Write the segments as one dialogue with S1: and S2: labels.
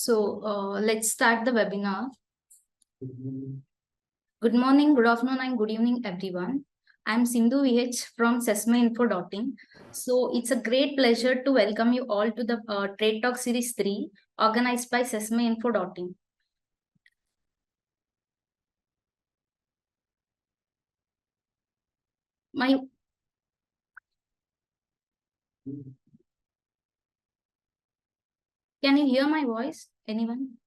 S1: Let's start the webinar. Good morning, good afternoon, and good evening, everyone. I'm Sindhu VH from SesameInfo.in. So it's a great pleasure to welcome you all to the Trade Talk Series 3 organized by SesameInfo.in. Can you hear my voice? Anyone?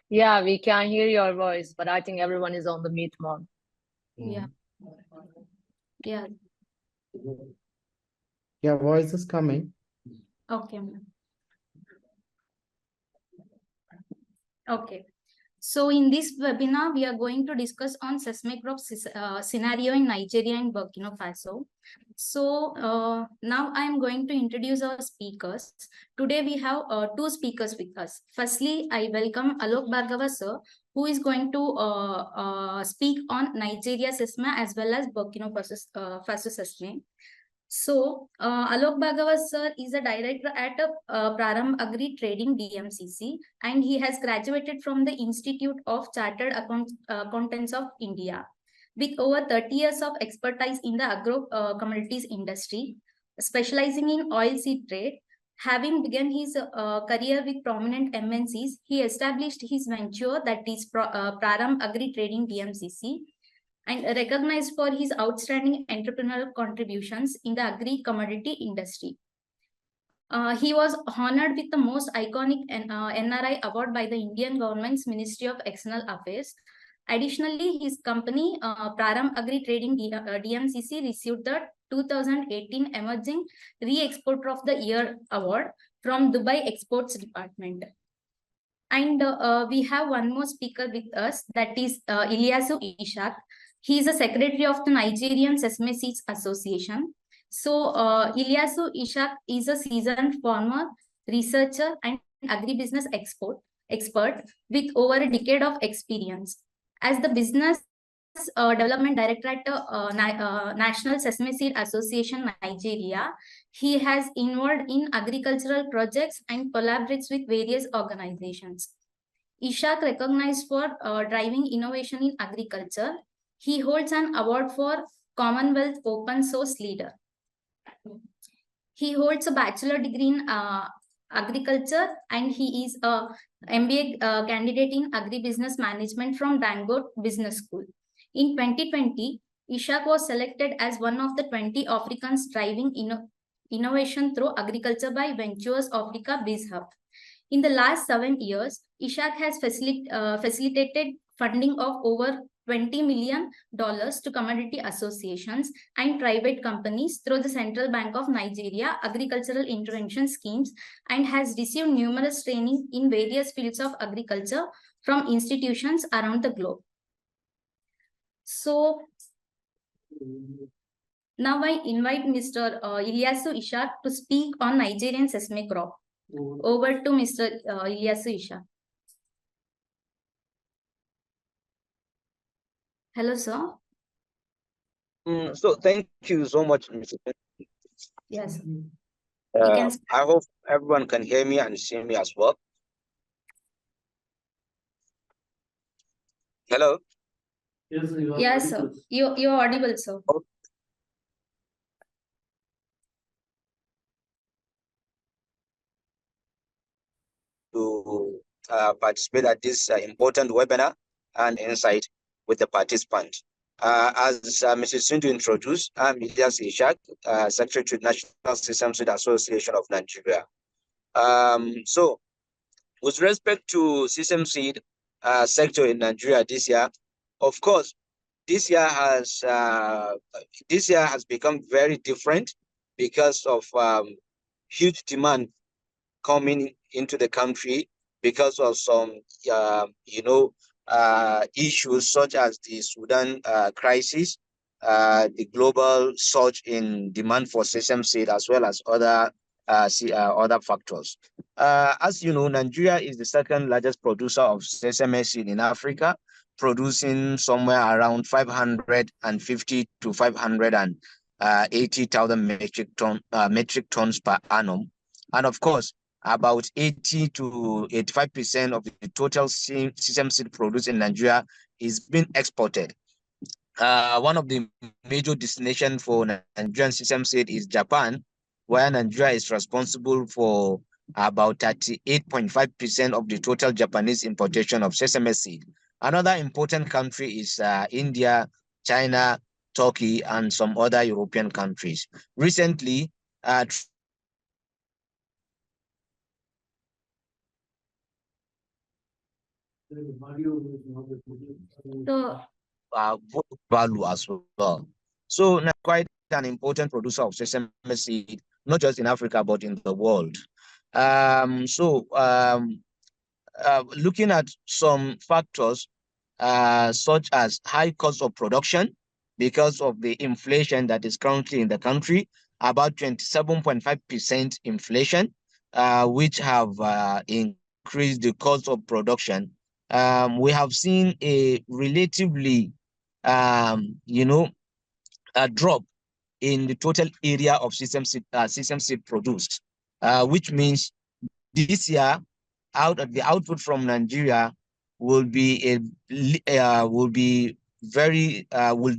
S2: Yeah, we can hear your voice, but I think everyone is on the mute mode.
S1: Yeah. Yeah.
S3: Your voice is coming.
S1: Okay. Okay. So in this webinar, we are going to discuss on sesame crop scenario in Nigeria and Burkina Faso. So now I am going to introduce our speakers. Today we have two speakers with us. Firstly, I welcome Alok Bhargava sir, who is going to speak on Nigeria sesame as well as Burkina Faso sesame. So, Alok Bhargava sir is a director at Prarambh Agri Trading DMCC, and he has graduated from the Institute of Chartered Accountants of India with over 30 years of expertise in the agro commodities industry, specializing in oilseed trade. Having begun his career with prominent MNCs, he established his venture that is Prarambh Agri Trading DMCC, and recognized for his outstanding entrepreneurial contributions in the agri-commodity industry. He was honored with the most iconic NRI award by the Indian government's Ministry of External Affairs. Additionally, his company, Prarambh Agri Trading DMCC, received the 2018 Emerging Re-Exporter of the Year award from Dubai Exports Department. And we have one more speaker with us, that is Ilyasu Ishak. He is a secretary of the Nigerian Sesame Seeds Association. So Ilyasu Ishak is a seasoned farmer, researcher, and agribusiness expert with over a decade of experience. As the business development director at National Sesame Seed Association Nigeria, he has involved in agricultural projects and collaborates with various organizations. Ishak recognized for driving innovation in agriculture. He holds an award for Commonwealth Open Source Leader. He holds a bachelor degree in agriculture, and he is a MBA candidate in agribusiness management from Dangote Business School. In 2020, Ishak was selected as one of the 20 Africans driving innovation through agriculture by Ventures Africa Biz Hub. In the last 7 years, Ishak has facilitated funding of over $20 million to commodity associations and private companies through the Central Bank of Nigeria agricultural intervention schemes, and has received numerous training in various fields of agriculture from institutions around the globe. So now I invite Mr. Ilyasu Ishak to speak on Nigerian sesame crop. Over to Mr. Ilyasu Ishak. Hello, sir.
S4: So thank you so much, Mr.
S1: Yes.
S4: I hope everyone can hear me and see me as well. Hello.
S1: Yes, sir. You're audible, sir. Okay.
S4: To participate at this important webinar and insight with the participants. As Mrs. Sindhu introduced, I'm Ilyas Ishak, Secretary to National Sesame Seed Association of Nigeria. So, with respect to sesame seed sector in Nigeria this year, of course, this year has become very different because of huge demand coming into the country because of some issues such as the Sudan crisis, the global surge in demand for sesame seed, as well as other factors. As you know, Nigeria is the second largest producer of sesame seed in Africa, producing somewhere around 550 to 580,000 metric tons per annum. And of course, about 80 to 85% of the total sesame seed produced in Nigeria is being exported. One of the major destinations for Nigerian sesame seed is Japan, where Nigeria is responsible for about 38.5% of the total Japanese importation of sesame seed. Another important country is India, China, Turkey, and some other European countries. Recently,
S1: So
S4: value as well. So now quite an important producer of sesame seed, not just in Africa, but in the world. Looking at some factors such as high cost of production because of the inflation that is currently in the country, about 27.5% inflation, which have increased the cost of production. We have seen a relatively, a drop in the total area of sesame seed produced, which means this year, the output from Nigeria will be will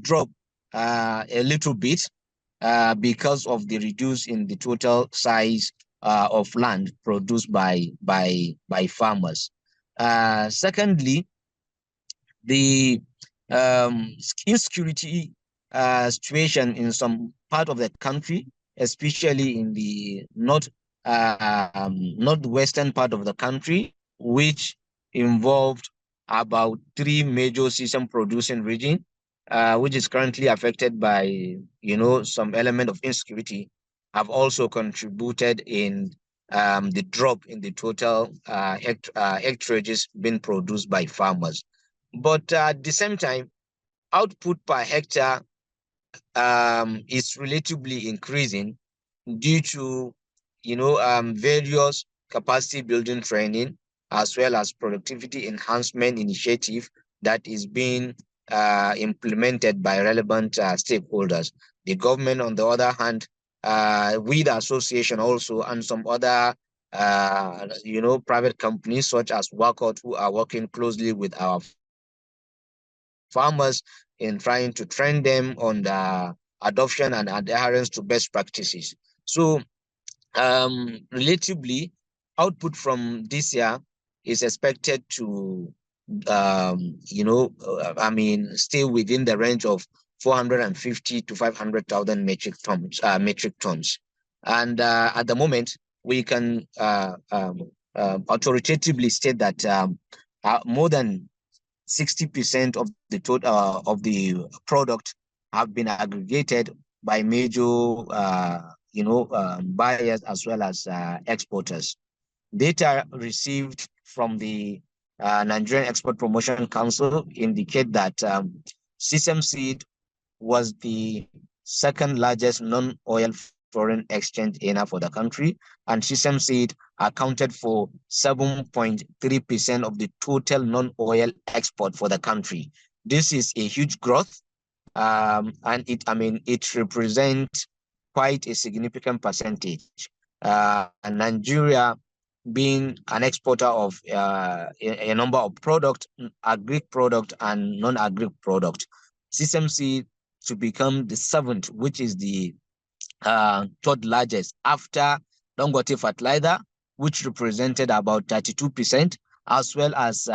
S4: drop a little bit because of the reduce in the total size of land produced by farmers. Secondly, the insecurity situation in some part of the country, especially in the northwestern part of the country, which involved about 3 major season producing regions, which is currently affected by some element of insecurity, have also contributed in the drop in the total hectareage being produced by farmers. But at the same time, output per hectare is relatively increasing due to various capacity building training as well as productivity enhancement initiative that is being implemented by relevant stakeholders. The government, on the other hand, with the association also, and some other private companies such as Workout, who are working closely with our farmers in trying to train them on the adoption and adherence to best practices. So relatively, output from this year is expected to stay within the range of 450 to 500,000 metric tons. And at the moment, we can authoritatively state that more than 60% of the total of the product have been aggregated by major buyers as well as exporters. Data received from the Nigerian Export Promotion Council indicate that sesame seed was the second largest non-oil foreign exchange earner for the country, and sesame seed accounted for 7.3% of the total non-oil export for the country. This is a huge growth, and it represents quite a significant percentage. And Nigeria, being an exporter of a number of products, agri product and non-agri product, sesame seed to become the seventh, which is the third largest after Dangote fertilizer, which represented about 32%, as well as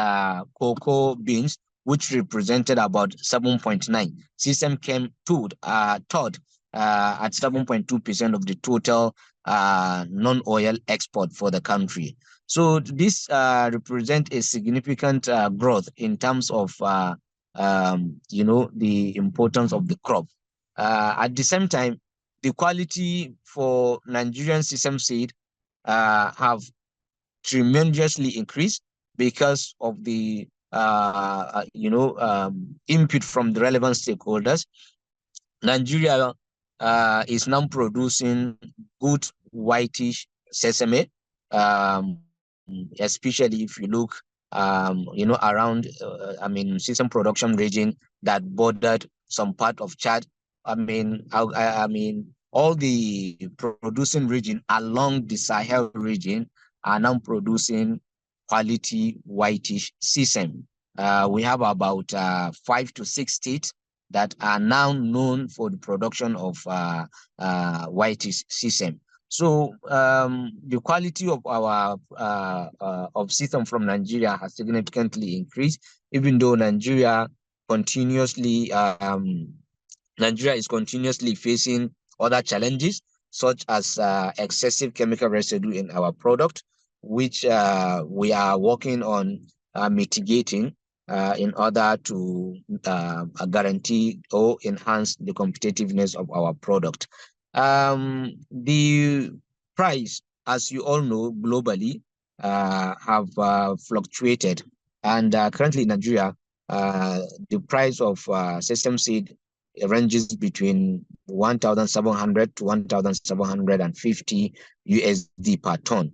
S4: cocoa beans, which represented about 7.9. Sesame came third at 7.2% of the total non-oil export for the country. So this represents a significant growth in terms of the importance of the crop. At the same time, the quality for Nigerian sesame seed have tremendously increased because of the input from the relevant stakeholders. Nigeria is now producing good whitish sesame, especially if you look around sesame production region that bordered some part of Chad. All the producing region along the Sahel region are now producing quality whitish sesame. We have about 5 to 6 states that are now known for the production of whitish sesame. So the quality of our of sesame from Nigeria has significantly increased, even though Nigeria is continuously facing other challenges, such as excessive chemical residue in our product, which we are working on mitigating in order to guarantee or enhance the competitiveness of our product. The price, as you all know, globally have fluctuated, and currently in Nigeria, the price of sesame seed ranges between 1,700 to 1,750 USD per ton.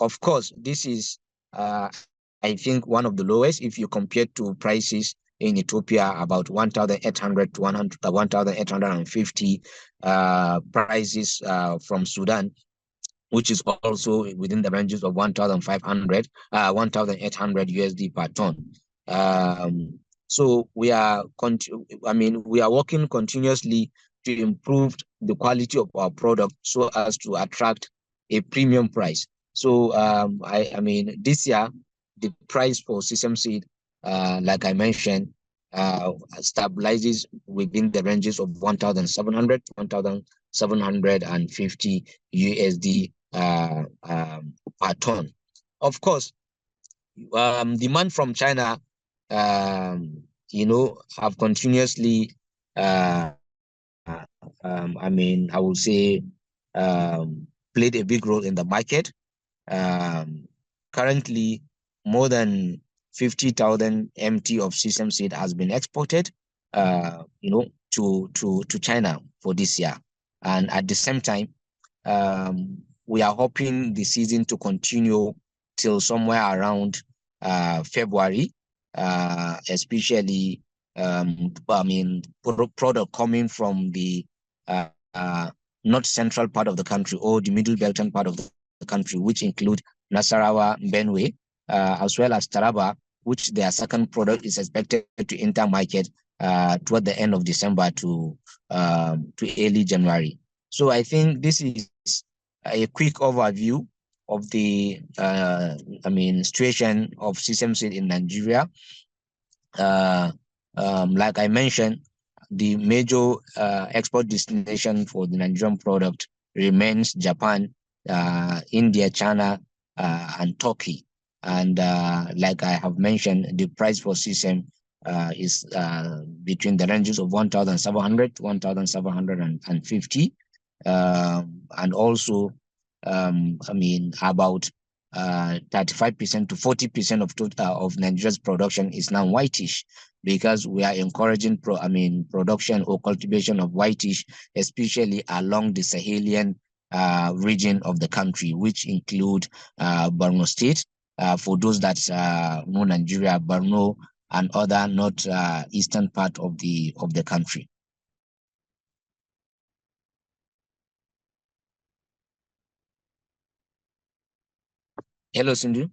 S4: Of course, this is, I think, one of the lowest if you compare to prices in Ethiopia, about 1,800 to 1,850 prices from Sudan, which is also within the ranges of 1,500, 1,800 USD per ton. So we are working continuously to improve the quality of our product so as to attract a premium price. So this year the price for sesame seed, like I mentioned, stabilizes within the ranges of 1,700 to 1,750 USD per ton. Of course, demand from China, have continuously, I would say, played a big role in the market. Currently, more than 50,000 MT of sesame seed has been exported, to China for this year. And at the same time, we are hoping the season to continue till somewhere around February, especially product coming from the north central part of the country or the middle belton part of the country, which include Nasarawa, Benue, as well as Taraba, which their second product is expected to enter market toward the end of December to early January. So I think this is a quick overview of the situation of sesame seed in Nigeria. Like I mentioned, the major export destination for the Nigerian product remains Japan, India, China, and Turkey. And like I have mentioned, the price for sesame is between the ranges of 1,700 to 1,750. And also, about 35% to 40% of Nigeria's production is now whitish, because we are encouraging production or cultivation of whitish, especially along the Sahelian region of the country, which include Borno State. For those that know Nigeria, Borno and other north eastern part of the country. Hello, Sindhu.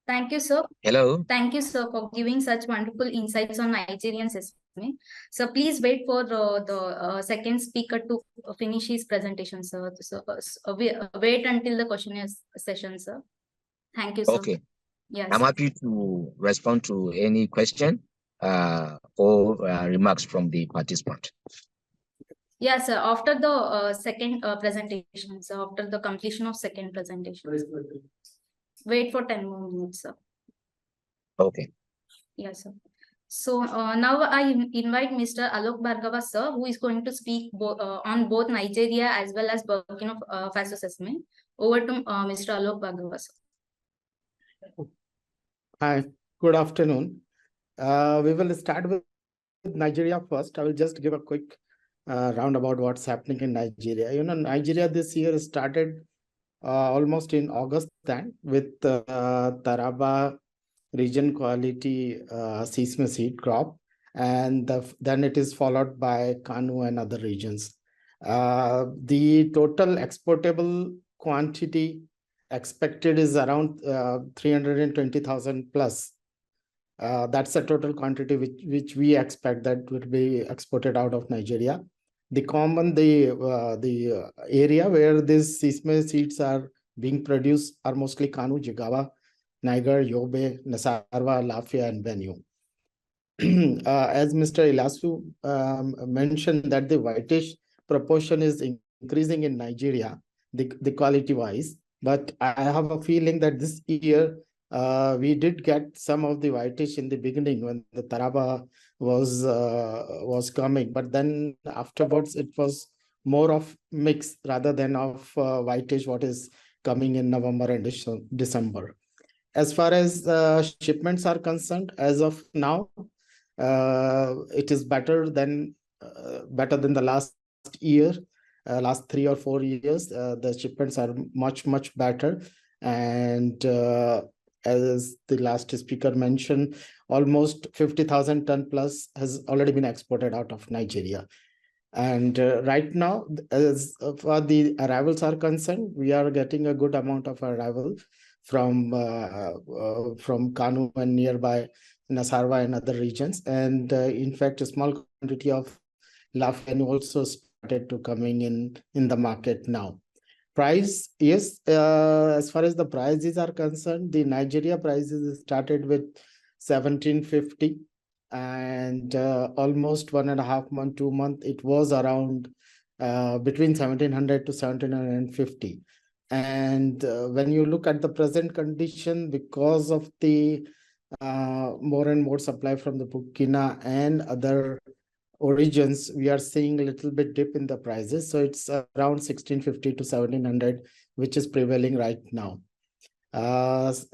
S1: Thank you, sir.
S4: Hello.
S1: Thank you, sir, for giving such wonderful insights on Nigerian sesame. So please wait for the second speaker to finish his presentation, sir. So wait until the questionnaire session, sir. Thank you, sir.
S4: Okay.
S1: Yes.
S4: I'm happy to respond to any question or remarks from the participant.
S1: Yes, sir. After the second presentation, so after the completion of second presentation. Wait for 10 more minutes, sir.
S4: Okay.
S1: Yes, sir. So now I invite Mr. Alok Bhargava, sir, who is going to speak on both Nigeria as well as Burkina Faso Sesame. Over to Mr. Alok Bhargava, sir.
S3: Hi, good afternoon. We will start with Nigeria first. I will just give a quick roundabout what's happening in Nigeria. Nigeria this year started almost in August then with Taraba region quality sesame seed crop. and then it is followed by Kanu and other regions. The total exportable quantity expected is around 320,000 plus. That's the total quantity which we expect that will be exported out of Nigeria. The area where these sesame seeds are being produced are mostly Kanu, Jigawa, Niger, Yobe, Nasarawa, Lafia, and Benue. As Mr. Ilasu mentioned that the whitish proportion is increasing in Nigeria, the quality wise, but I have a feeling that this year we did get some of the whitish in the beginning when the Taraba was coming, but then afterwards it was more of mix rather than of whitish what is coming in November and December. As far as shipments are concerned, as of now, it is better than the last year, last 3 or 4 years. The shipments are much better, and as the last speaker mentioned, almost 50,000 ton plus has already been exported out of Nigeria. And right now, as far the arrivals are concerned, we are getting a good amount of arrival from Kanu and nearby Nasarwa and other regions. And in fact, a small quantity of Lafen also started to coming in the market now. Price, yes, as far as the prices are concerned, the Nigeria prices started with 1750, and almost 1.5 month, 2 month, it was around between 1700 to 1750. And when you look at the present condition, because of the more and more supply from the Burkina and other origins, we are seeing a little bit dip in the prices. So it's around 1650 to 1700, which is prevailing right now.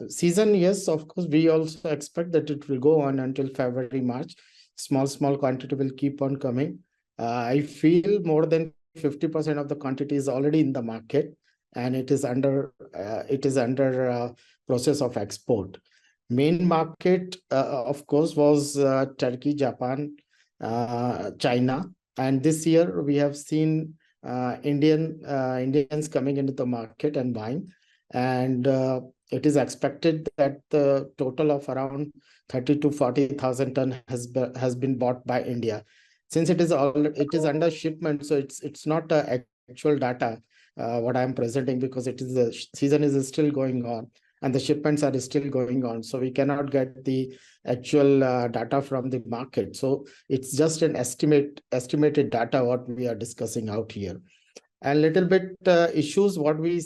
S3: Season, yes, of course, we also expect that it will go on until February, March. Small quantity will keep on coming. I feel more than 50% of the quantity is already in the market, and it is under process of export. Main market, of course, was Turkey, Japan, China, and this year we have seen Indians coming into the market and buying, and it is expected that the total of around 30 to 40,000 ton has been bought by India. Since it is under shipment, so it's not actual data what I am presenting, because it is the season is still going on and the shipments are still going on, so we cannot get the actual data from the market. So it's just an estimated data what we are discussing out here. And little bit issues what we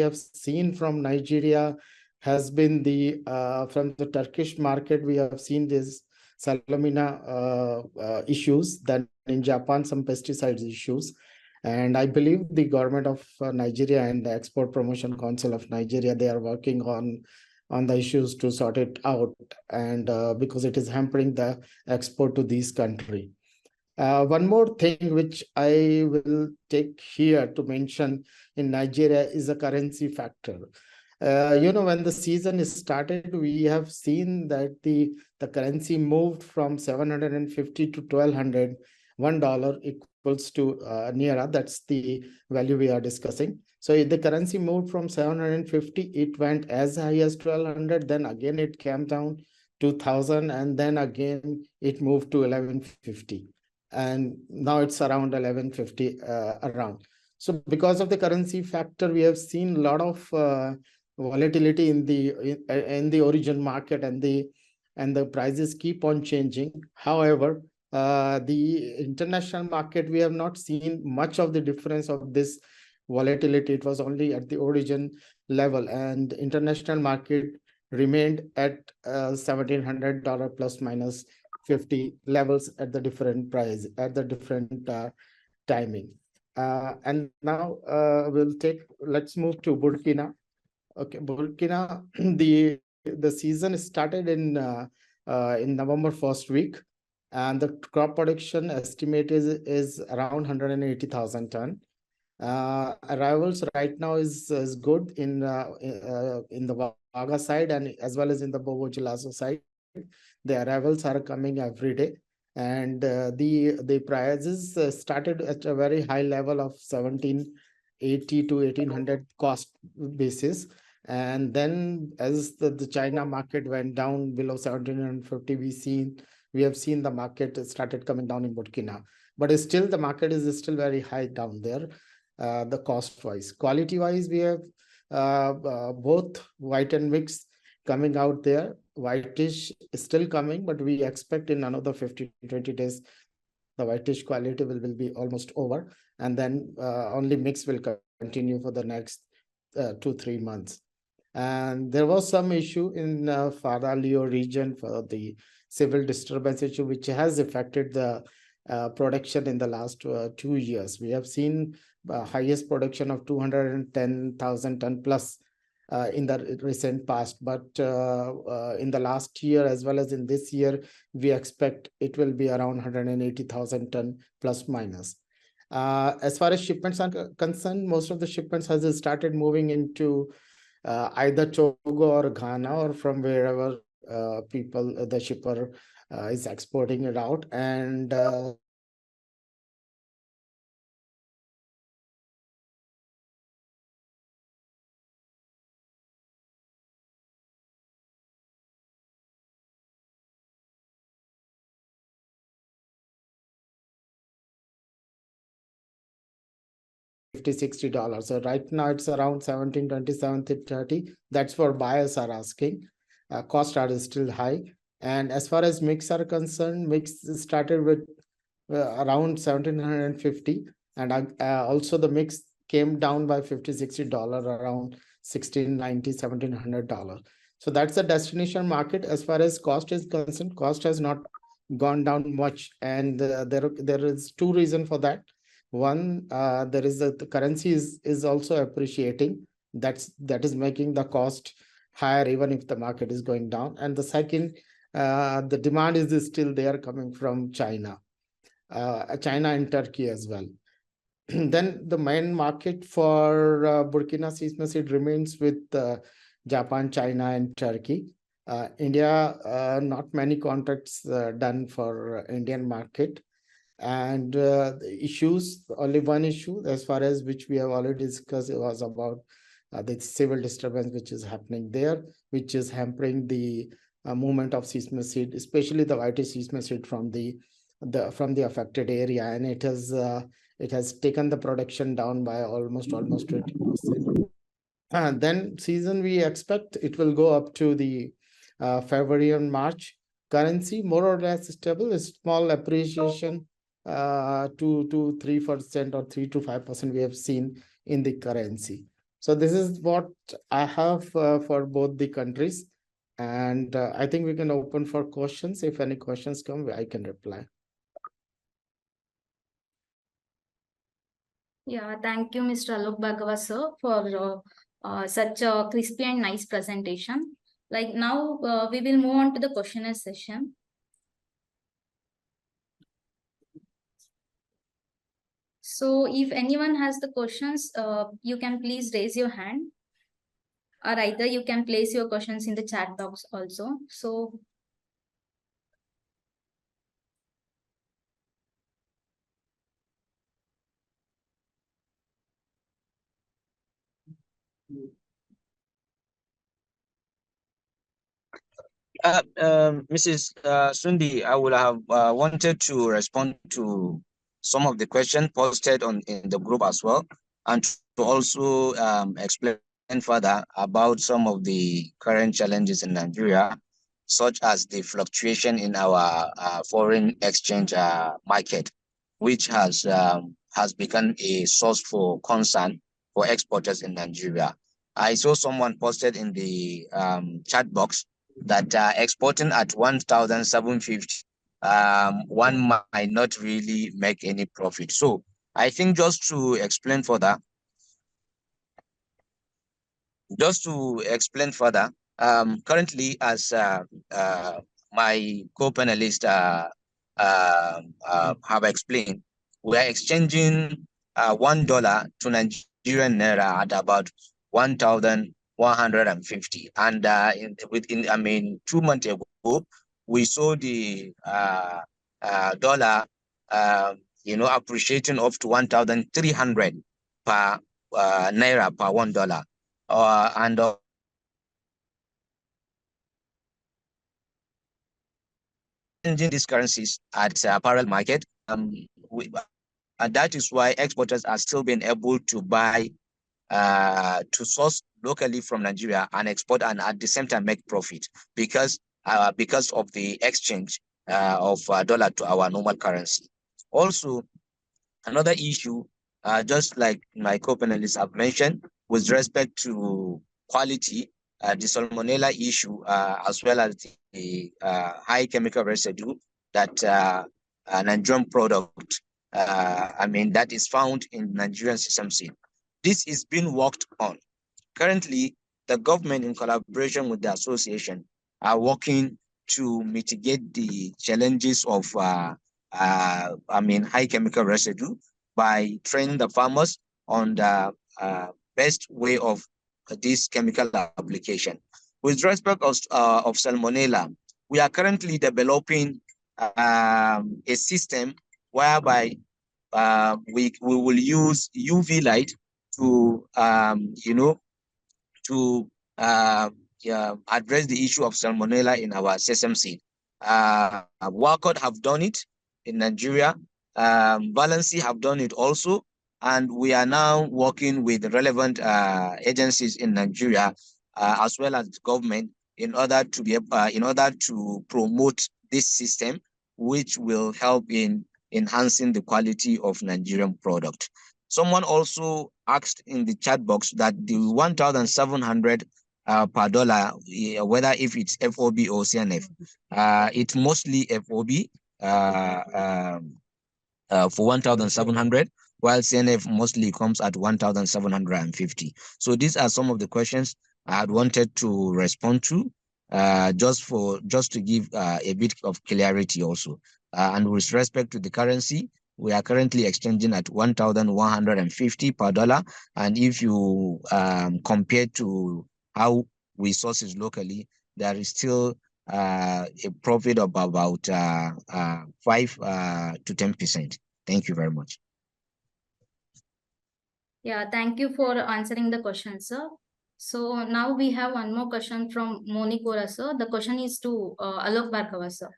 S3: have seen from Nigeria has been the from the Turkish market, we have seen this Salmonella issues, then in Japan some pesticides issues. And I believe the government of Nigeria and the Export Promotion Council of Nigeria, they are working on the issues to sort it out, and because it is hampering the export to these countries. One more thing which I will take here to mention in Nigeria is a currency factor. When the season is started, we have seen that the currency moved from 750 to 1200. $1 equals to Naira. That's the value we are discussing. So the currency moved from 750, it went as high as 1200, then again it came down to 1000, and then again it moved to 1150. And now it's around 1150 around. So because of the currency factor, we have seen a lot of volatility in the origin market, and the prices keep on changing. However, the international market, we have not seen much of the difference of this volatility. It was only at the origin level, and international market remained at $1,700 plus minus 50 levels at the different price, at the different timing. And now let's move to Burkina. Okay, Burkina, the season started in November first week, and the crop production estimate is around 180,000 ton. Arrivals right now is good in the Vaga side and as well as in the Bobo Julaso side. The arrivals are coming every day, and the prices started at a very high level of 1780 to 1800 cost basis, and then as the China market went down below 1750, we have seen the market started coming down in Burkina, but still the market is still very high down there. The cost wise, quality wise, we have both white and mix coming out there. Whitish is still coming, but we expect in another 15 to 20 days the whitish quality will be almost over, and then only mix will continue for the next 2-3 months. And there was some issue in Faralio region for the civil disturbance issue, which has affected the production in the last 2 years. We have seen highest production of 210,000 ton plus in the recent past, but in the last year as well as in this year, we expect it will be around 180,000 ton plus minus. As far as shipments are concerned, most of the shipments has started moving into either Togo or Ghana, or from wherever the shipper is exporting it out, and $50-$60. So right now it's around 17, 27, 30. That's what buyers are asking. Costs are still high. And as far as mix are concerned, mix started with around 1750, and also the mix came down by $50-$60, around $1690-$1700. So that's the destination market. As far as cost is concerned, cost has not gone down much, and there is two reasons for that. One, there is the currency is also appreciating. That is making the cost higher even if the market is going down. And the second, the demand is still there coming from China and Turkey as well. Then the main market for Burkina Faso seed remains with Japan, China, and Turkey. India, not many contracts done for Indian market. And the issues, only one issue as far as which we have already discussed, it was about the civil disturbance which is happening there, which is hampering the movement of sesame seed, especially the white sesame seed from the affected area, and it has taken the production down by almost 20%. And then season, we expect it will go up to the February and March. Currency more or less stable, a small appreciation, 2 to 3% or 3 to 5% we have seen in the currency. So this is what I have for both the countries, and I think we can open for questions. If any questions come, I can reply.
S1: Yeah, thank you, Mr. Alok Bhagava sir, for such a crispy and nice presentation. Like now, we will move on to the questionnaire session. So if anyone has the questions, you can please raise your hand, or either you can place your questions in the chat box also. So
S4: Mrs. Sundi, I would have wanted to respond to some of the questions posted in the group as well, and to also explain further about some of the current challenges in Nigeria, such as the fluctuation in our foreign exchange market, which has become a source for concern for exporters in Nigeria. I saw someone posted in the chat box that exporting at 1,750, one might not really make any profit. So I think just to explain further, currently, as my co-panelists have explained, we are exchanging $1 to Nigerian naira at about 1,150, and within 2 months ago, we saw the dollar, appreciating up to 1,300 per naira per $1. And changing these currencies at apparel market, and that is why exporters are still being able to buy, to source locally from Nigeria and export, and at the same time make profit because of the exchange of dollar to our normal currency. Also, another issue, just like my co-panelists have mentioned, with respect to quality, the salmonella issue, as well as the high chemical residue that Nigerian product, that is found in Nigerian sesame seed. This is being worked on. Currently, the government, in collaboration with the association, are working to mitigate the challenges of high chemical residue by training the farmers on the best way of this chemical application. With respect of salmonella, we are currently developing a system whereby we will use UV light to address the issue of salmonella in our sesame seed. WACOT have done it in Nigeria. Valency have done it also, and we are now working with relevant agencies in Nigeria, as well as the government, in order to promote this system, which will help in enhancing the quality of Nigerian product. Someone also asked in the chat box that the 1,700 per dollar, whether if it's FOB or CNF, it's mostly FOB for 1,700, while CNF mostly comes at 1,750. So these are some of the questions I had wanted to respond to, just to give a bit of clarity also. And with respect to the currency, we are currently exchanging at 1,150 per dollar. And if you compare to how we source it locally, there is still a profit of about 5 to 10%. Thank you very much.
S1: Yeah, thank you for answering the question, sir. So now we have one more question from Monikora, sir. The question is to Alok Bhargava, sir.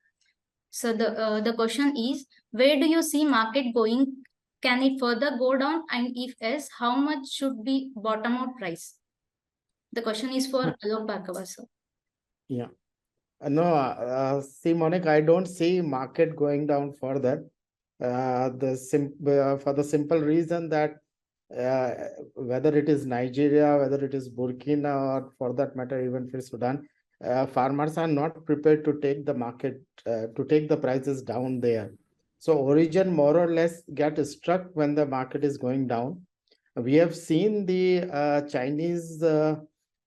S1: So the question is, where do you see market going? Can it further go down? And if yes, how much should be bottom out price? The question is for Alok Bhargava, sir.
S3: Yeah. No, see, Monik, I don't see market going down further. For the simple reason that whether it is Nigeria, whether it is Burkina, or for that matter, even for Sudan, farmers are not prepared to take the market, to take the prices down there. So origin more or less get struck when the market is going down. We have seen the Chinese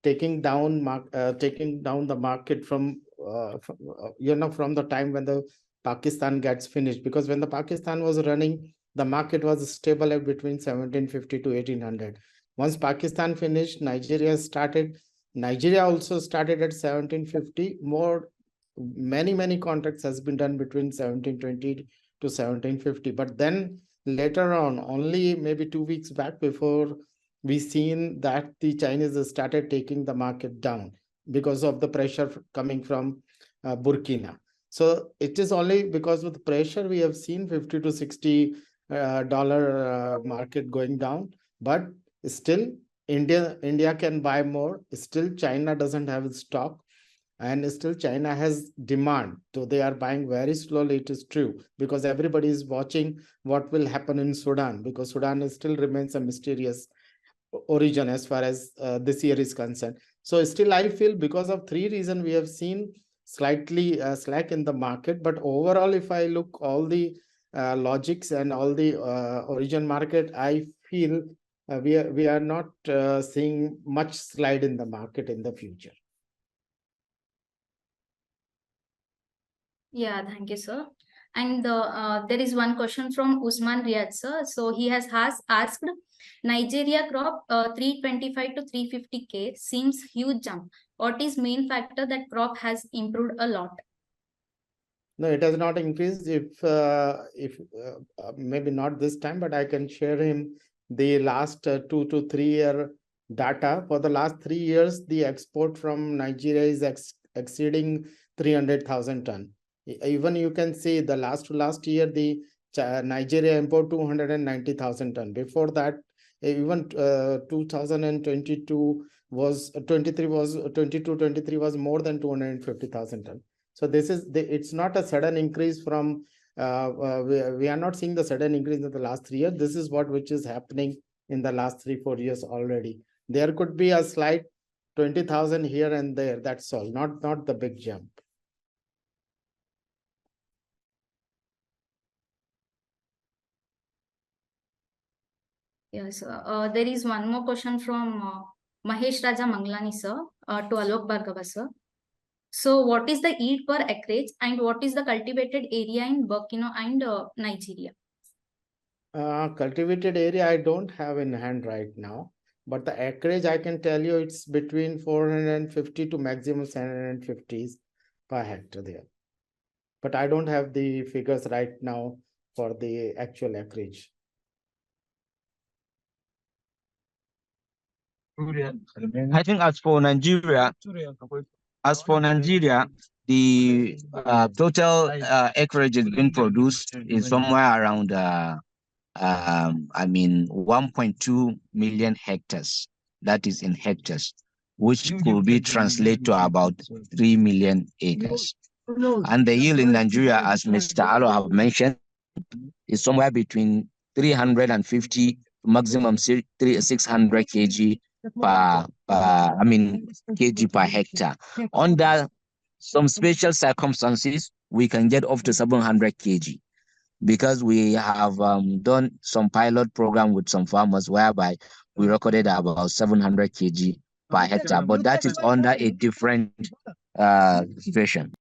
S3: taking down the market from the time when the Pakistan gets finished, because when the Pakistan was running, the market was stable at between 1750 to 1800. Once Pakistan finished, Nigeria also started at 1750. Many contracts has been done between 1720 to 1750. But then later on, only maybe 2 weeks back, before we seen that the Chinese started taking the market down because of the pressure coming from Burkina. So it is only because of the pressure we have seen $50 to $60 market going down. But still, India can buy more. Still, China doesn't have stock, and still China has demand. So they are buying very slowly. It is true, because everybody is watching what will happen in Sudan, because Sudan still remains a mysterious origin as far as this year is concerned. So still, I feel because of 3 reasons we have seen slightly slack in the market. But overall, if I look all the logics and all the origin market, I feel we are not seeing much slide in the market in the future.
S1: Yeah, thank you, sir. And there is one question from Usman Riyad, sir. So he has asked, Nigeria crop 325 to 350K seems huge jump. What is main factor that crop has improved a lot?
S3: No, it has not increased. If maybe not this time, but I can share him the last 2 to 3 year data. For the last 3 years, the export from Nigeria is exceeding 300,000 ton. Even you can see the last year, the Nigeria import 290,000 ton. Before that, even 2022 was 23 was 22 23 was more than 250,000 ton. So this is it's not a sudden increase from we are not seeing the sudden increase in the last 3 years. This is which is happening in the last 3-4 years already. There could be a slight 20,000 here and there. That's all. Not the big jump.
S1: Yes, there is one more question from Mahesh Raja Manglani sir to Alok Bhargava sir. So what is the yield per acreage and what is the cultivated area in Burkina and Nigeria?
S3: Cultivated area I don't have in hand right now, but the acreage I can tell you it's between 450 to maximum 750 per hectare there. But I don't have the figures right now for the actual acreage.
S4: I think as for Nigeria, the total acreage is being produced is somewhere around 1.2 million hectares. That is in hectares, which could be translated to about 3 million acres. And the yield in Nigeria, as Mr. Alo have mentioned, is somewhere between 350 maximum 600 kg kg per hectare. Under some special circumstances, we can get up to 700 kg because we have done some pilot program with some farmers whereby we recorded about 700 kg per hectare, but that is under a different situation.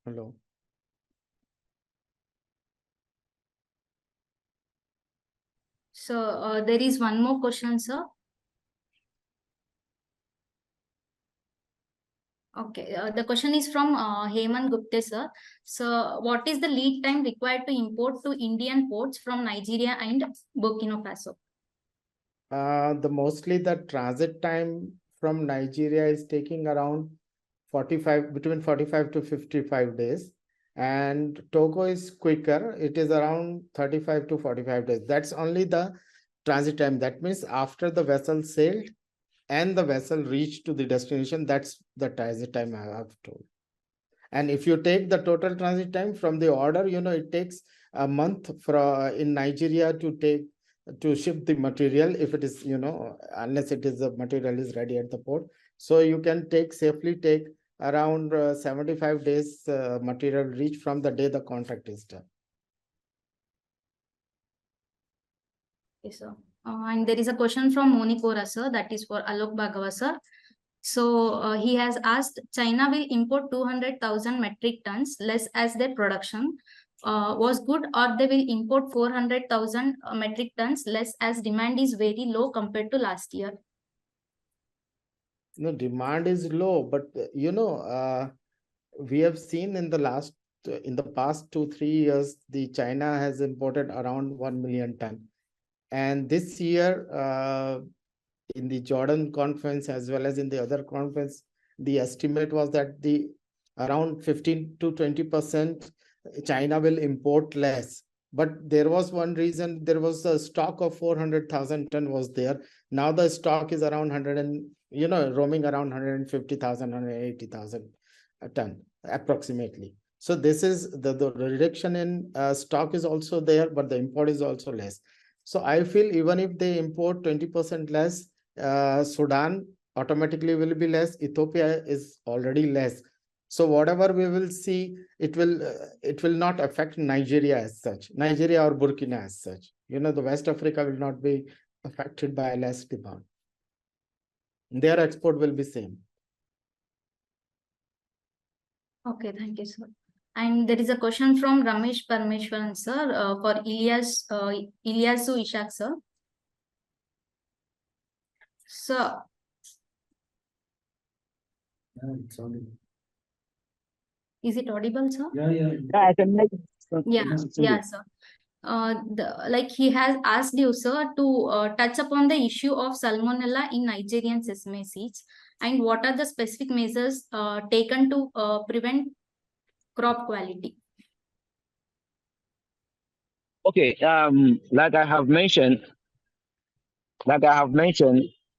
S3: Hello.
S1: So there is one more question, sir. Okay, the question is from Heyman Gupte, sir. So what is the lead time required to import to Indian ports from Nigeria and Burkina Faso?
S3: Mostly the transit time from Nigeria is taking around between 45 to 55 days. And Togo is quicker. It is around 35 to 45 days. That's only the transit time. That means after the vessel sailed and the vessel reached to the destination, that's the transit time I have told. And if you take the total transit time from the order, it takes a month in Nigeria to ship the material if it is, unless it is the material is ready at the port. So you can safely take around 75 days material reach from the day the contract is done.
S1: Okay, sir. And there is a question from Monikora, sir, that is for Alok Bhargava, sir. So he has asked, China will import 200,000 metric tons less as their production was good, or they will import 400,000 metric tons less as demand is very low compared to last year?
S3: No, demand is low, but we have seen in the past 2-3 years, the China has imported around 1 million ton. And this year, in the Jordan conference as well as in the other conference, the estimate was that the around 15 to 20% China will import less. But there was one reason, there was a stock of 400,000 ton was there. Now the stock is around 100 and, roaming around 150,000, 180,000 a ton approximately. So this is the reduction in stock is also there, but the import is also less. So I feel even if they import 20% less, Sudan automatically will be less. Ethiopia is already less. So whatever we will see, it will not affect Nigeria as such, Nigeria or Burkina as such. The West Africa will not be affected by less demand. Their export will be same.
S1: Okay, thank you, sir. And there is a question from Ramesh Parmeshwaran, sir, for Ilyasu Ishak, sir. Sir, is it audible, sir?
S2: Yeah, I can make
S1: Yeah, sir. Like he has asked you, sir, to touch upon the issue of salmonella in Nigerian sesame seeds and what are the specific measures taken to prevent crop quality.
S4: Okay, like I have mentioned,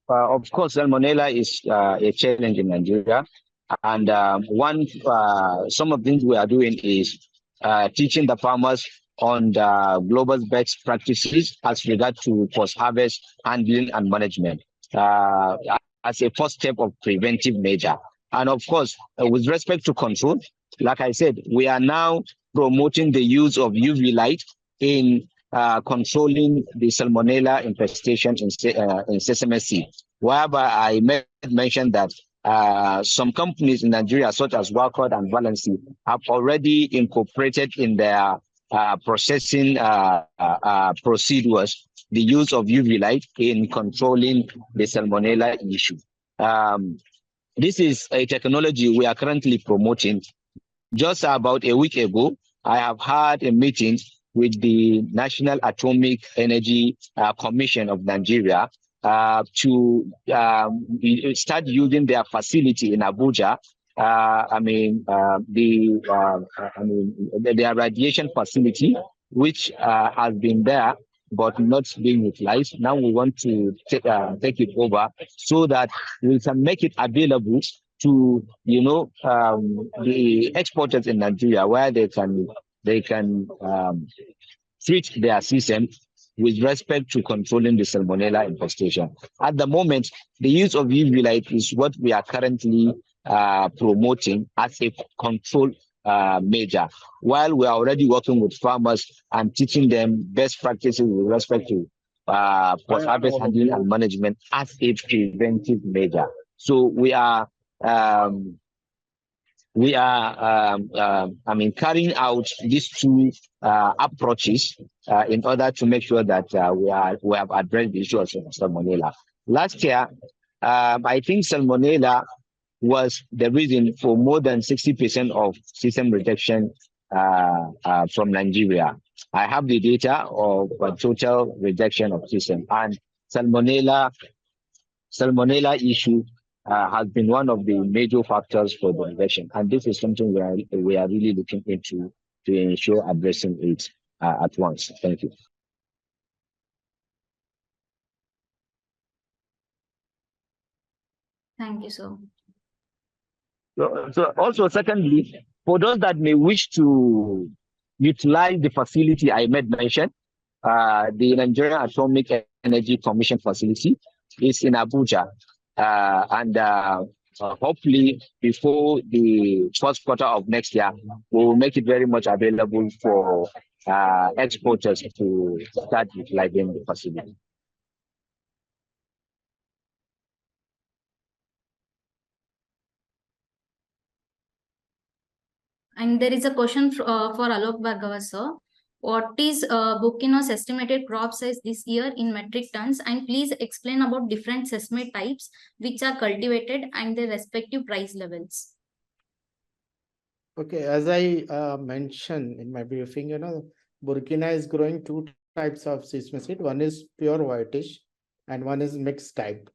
S4: of course, salmonella is a challenge in Nigeria. And some of the things we are doing is teaching the farmers on the global best practices as regard to post-harvest handling and management as a first step of preventive measure. And of course, with respect to control, like I said, we are now promoting the use of UV light in controlling the salmonella infestation in sesame seed. Whereby I mentioned that some companies in Nigeria, such as Walcott and Valency, have already incorporated in their processing procedures the use of UV light in controlling the salmonella issue. This is a technology we are currently promoting. Just about a week ago, I have had a meeting with the National Atomic Energy Commission of Nigeria to start using their facility in Abuja. Their radiation facility, which has been there but not being utilized. Now we want to take it over so that we can make it available to the exporters in Nigeria, where they can treat their system with respect to controlling the salmonella infestation. At the moment, the use of UV light is what we are currently promoting as a control measure, while we are already working with farmers and teaching them best practices with respect to post-harvest handling and management as a preventive measure. So we are carrying out these two approaches in order to make sure that we have addressed the issue of salmonella. Last year, I think salmonella was the reason for more than 60% of system rejection from Nigeria. I have the data of total rejection of system, and salmonella issue has been one of the major factors for the rejection, and this is something we are really looking into to ensure addressing it at once. Thank you.
S1: Thank you, sir.
S4: So also, secondly, for those that may wish to utilize the facility I made mention, the Nigerian Atomic Energy Commission facility is in Abuja, and hopefully before the first quarter of next year, we will make it very much available for exporters to start utilizing the facility.
S1: And there is a question for Alok Bhargava, sir. What is Burkina's estimated crop size this year in metric tons? And please explain about different sesame types which are cultivated and their respective price levels.
S3: Okay, as I mentioned in my briefing, Burkina is growing two types of sesame seed. One is pure whitish and one is mixed type,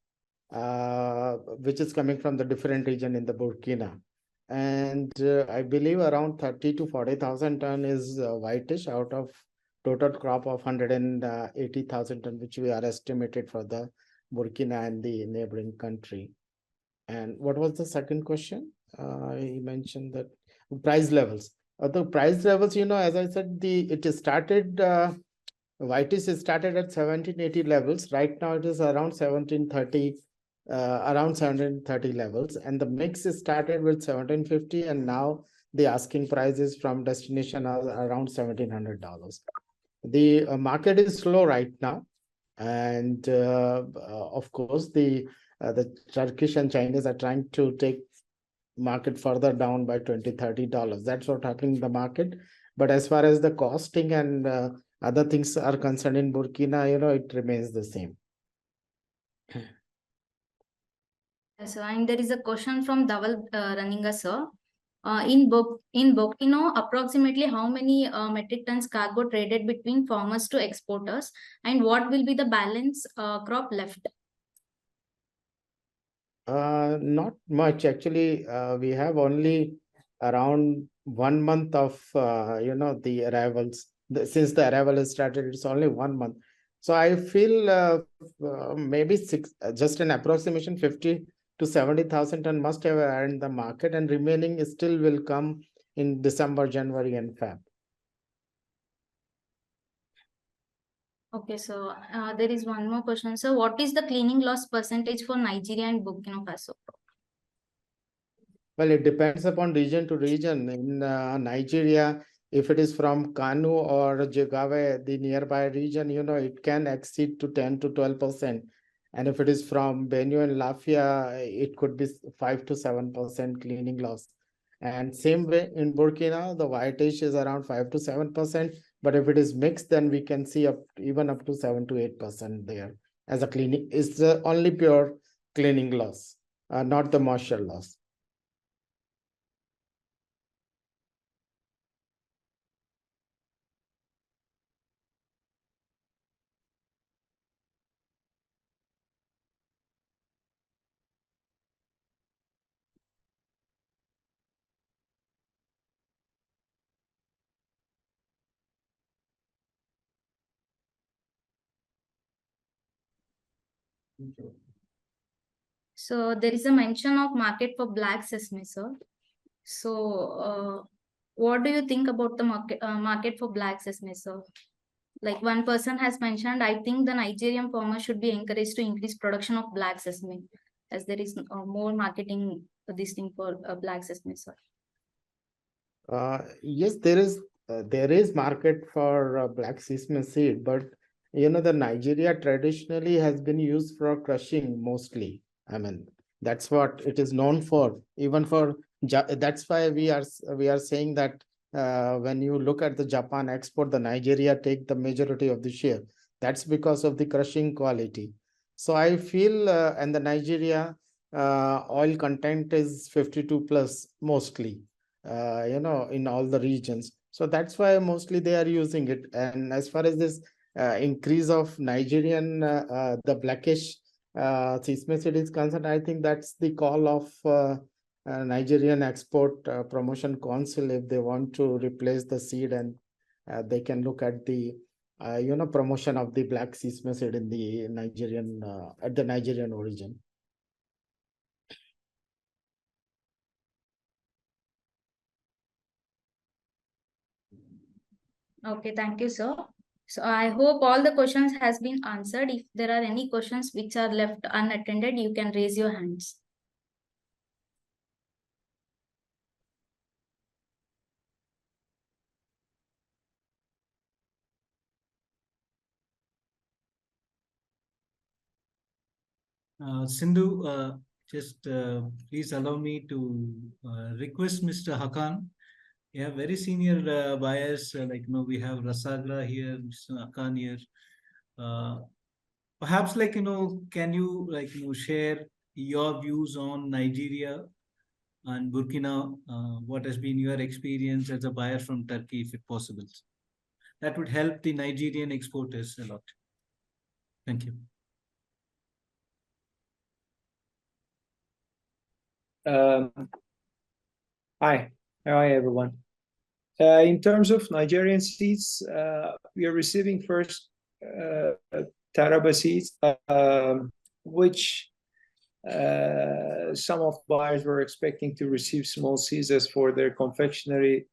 S3: which is coming from the different region in the Burkina. And I believe around 30 to 40,000 ton is whitish out of total crop of 180,000 ton, which we are estimated for the Burkina and the neighboring country. And what was the second question? He mentioned that price levels. The price levels, as I said, it started whitish started at 1780 levels. Right now it is around 1730. Around 1730 levels, and the mix is started with 1750, and now the asking prices from destination are around $1,700. The market is slow right now, and of course the Turkish and Chinese are trying to take market further down by $20-30. That's what happening in the market. But as far as the costing and other things are concerned in Burkina, it remains the same.
S1: Yes, sir. And there is a question from Dawal Raninga, sir. In Burkina, approximately how many metric tons cargo traded between farmers to exporters, and what will be the balance crop left?
S3: Not much actually. We have only around 1 month of the arrivals. Since the arrival has started, it's only 1 month. So I feel maybe just an approximation 50 to 70,000 ton must have arrived in the market, and remaining still will come in December, January, and Feb.
S1: Okay, so there is one more question, sir. What is the cleaning loss percentage for Nigeria and Burkina Faso?
S3: Well, it depends upon region to region. In Nigeria, if it is from Kanu or Jigawa, the nearby region, it can exceed to 10 to 12%. And if it is from Benue and Lafia, it could be 5 to 7% cleaning loss. And same way in Burkina, the whitish is around 5 to 7%. But if it is mixed, then we can see even up to 7 to 8% there as a cleaning. It's the only pure cleaning loss, not the moisture loss.
S1: So there is a mention of market for black sesame, sir. So what do you think about the market for black sesame, sir? Like one person has mentioned, I think the Nigerian farmer should be encouraged to increase production of black sesame, as there is more marketing this thing for black sesame, sir.
S3: Yes, there is market for black sesame seed, but the Nigeria traditionally has been used for crushing mostly. I mean, that's what it is known for. Even for that's why we are saying that when you look at the Japan export, the Nigeria take the majority of the share. That's because of the crushing quality. So I feel and the Nigeria oil content is 52 plus mostly. In all the regions. So that's why mostly they are using it. And as far as this increase of Nigerian, the blackish sesame seed is concerned, I think that's the call of Nigerian Export Promotion Council. If they want to replace the seed, and they can look at the promotion of the black sesame seed in the Nigerian at the Nigerian origin.
S1: Okay, thank you, sir. So I hope all the questions has been answered. If there are any questions which are left unattended, you can raise your hands.
S5: Sindhu, just please allow me to request Mr. Hakan. Yeah, very senior buyers, we have Rasagra here, Mr. Hakan here. Perhaps can you share your views on Nigeria and Burkina? What has been your experience as a buyer from Turkey, if it possible? That would help the Nigerian exporters a lot. Thank you.
S6: Hi everyone. In terms of Nigerian seeds, we are receiving first Taraba seeds, which some of buyers were expecting to receive small seeds for their confectionery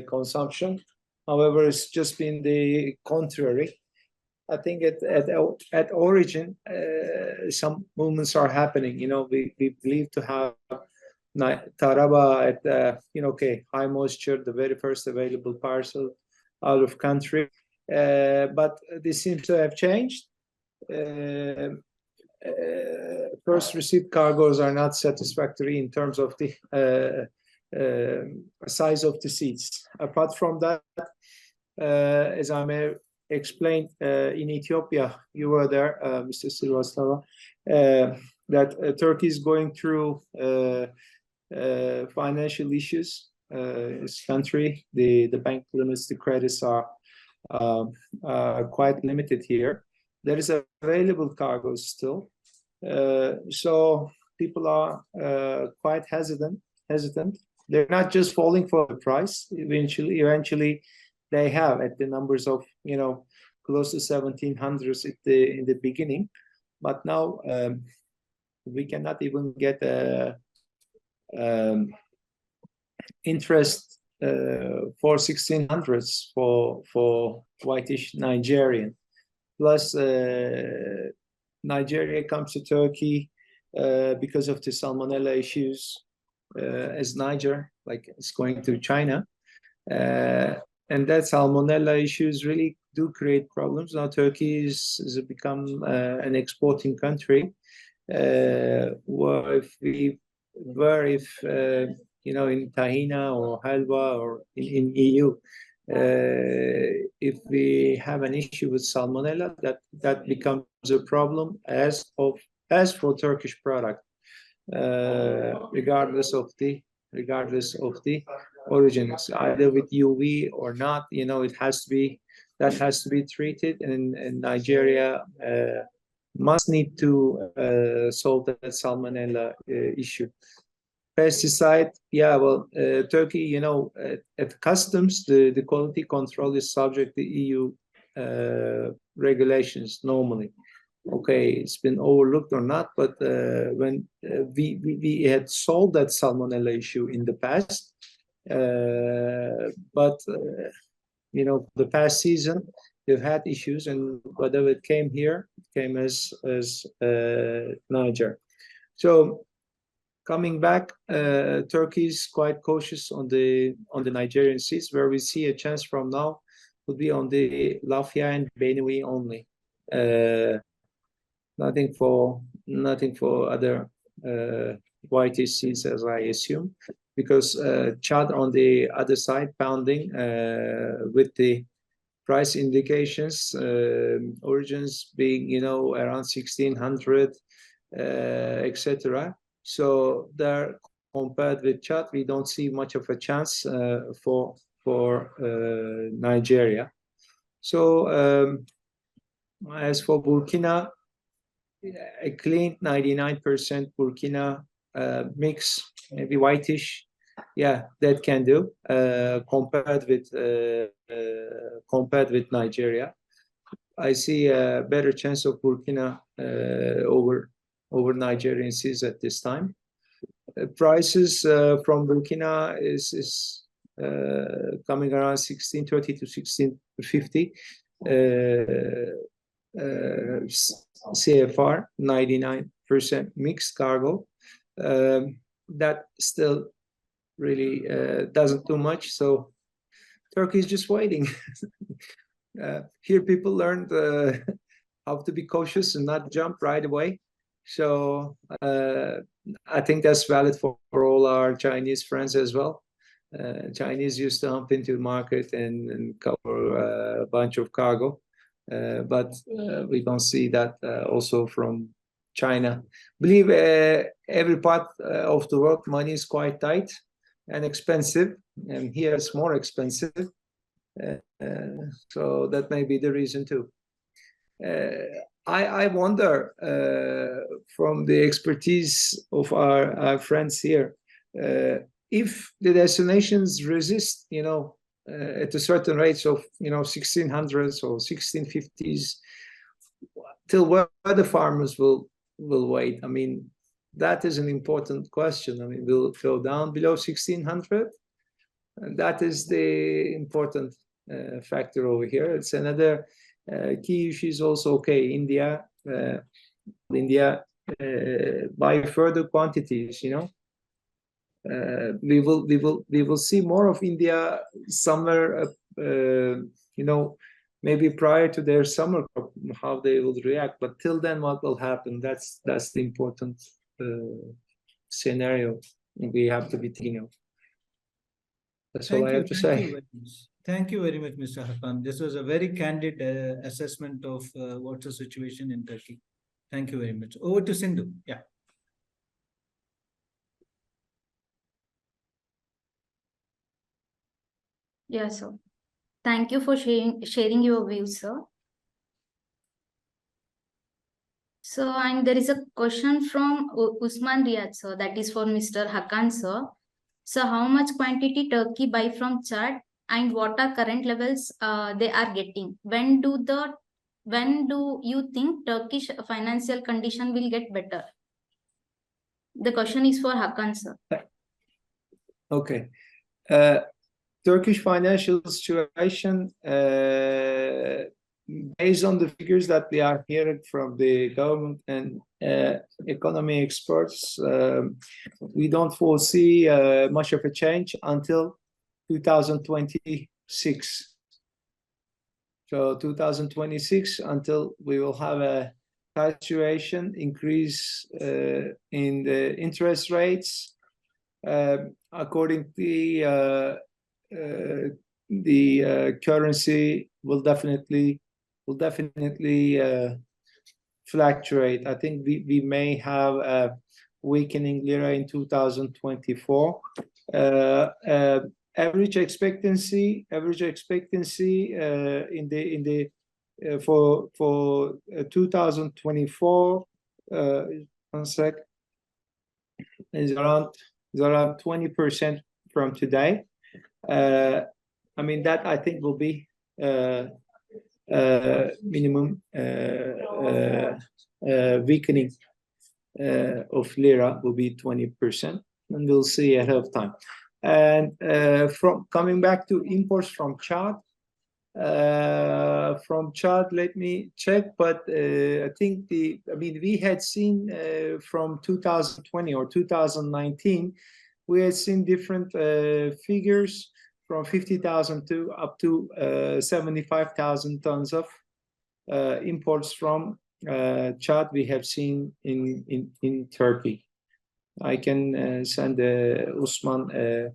S6: consumption. However, it's just been the contrary. I think at origin, some movements are happening. We believe to have Taraba at high moisture, the very first available parcel out of country, but this seems to have changed. first received cargoes are not satisfactory in terms of the size of the seats. Apart from that, as I may explained, in Ethiopia, you were there, Mr. Silvastava, that Turkey is going through financial issues. Its country, the bank limits, the credits are quite limited here. There is available cargoes still, so people are quite hesitant. They're not just falling for the price. Eventually, they have at the numbers of close to 1700s in the beginning, but now we cannot even get interest for 1600s for whitish Nigerian. Plus, Nigeria comes to Turkey because of the salmonella issues, as Niger, like it's going to China. And that salmonella issues really do create problems. Now Turkey has become an exporting country, where if in tahina or halwa or in EU, if we have an issue with salmonella, that becomes a problem as for Turkish product, regardless of the origins, either with UV or not. It has to be treated, and Nigeria must need to solve that salmonella issue. Pesticide, Turkey, at customs, the quality control is subject to EU regulations normally. Okay, it's been overlooked or not, but when we had solved that salmonella issue in the past, but the past season we've had issues, and whatever it came here, it came as Niger. So coming back, Turkey is quite cautious on the Nigerian seas. Where we see a chance from now would be on the Lafia and Benue only. Nothing for other whitish seeds, as I assume, because Chad on the other side pounding with the price indications, origins being around 1600, etc. So there, compared with Chad, we don't see much of a chance for Nigeria. So as for Burkina, a clean 99% Burkina mix, maybe whitish, that can do, compared with Nigeria. I see a better chance of Burkina over Nigerian seas at this time. Prices from Burkina is coming around 1630 to 1650. CFR, 99% mixed cargo. That still really doesn't do much. So Turkey is just waiting. Here people learned how to be cautious and not jump right away. So I think that's valid for all our Chinese friends as well. Chinese used to hump into the market and cover a bunch of cargo. But we don't see that also from China. Believe every part of the world, money is quite tight and expensive, and here it's more expensive. So that may be the reason too. I wonder, from the expertise of our friends here, if the destinations resist, at a certain rates of 1600s or 1650s, till where the farmers will wait. I mean, that is an important question. I mean, will it go down below 1600? And that is the important factor over here. It's another key issue is also, okay, India buy further quantities, we will see more of India somewhere, maybe prior to their summer crop, how they will react. But till then, what will happen? That's the important scenario we have to be thinking of. That's all I have to say.
S5: Thank you very much. Thank you very much, Mr. Hakan. This was a very candid assessment of what's the situation in Turkey. Thank you very much. Over to Sindhu. Yeah.
S1: Yeah, sir. Thank you for sharing your views, sir. So, and there is a question from Usman Riyad, sir, that is for Mr. Hakan, sir. So, how much quantity Turkey buy from Chad and what are current levels they are getting? When do you think Turkish financial condition will get better? The question is for Hakan, sir.
S6: Okay. Turkish financial situation, based on the figures that we are hearing from the government and economy experts, we don't foresee much of a change until 2026. So 2026, until we will have a situation increase in the interest rates, according to the currency will definitely fluctuate. I think we may have a weakening lira in 2024. Average expectancy in the for 2024 one sec is around 20% from today. I mean, that I think will be minimum weakening of lira will be 20%, and we'll see ahead of time. And from coming back to imports from Chad, let me check, but I think we had seen from 2020 or 2019, we had seen different figures from 50,000 to up to 75,000 tons of imports from Chad we have seen in Turkey. I can send Usman a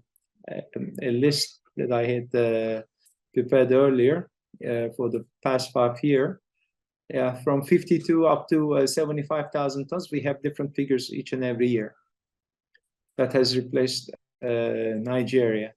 S6: list that I had prepared earlier for the past 5 years. Yeah, from 52 up to 75,000 tons, we have different figures each and every year. That has replaced Nigeria.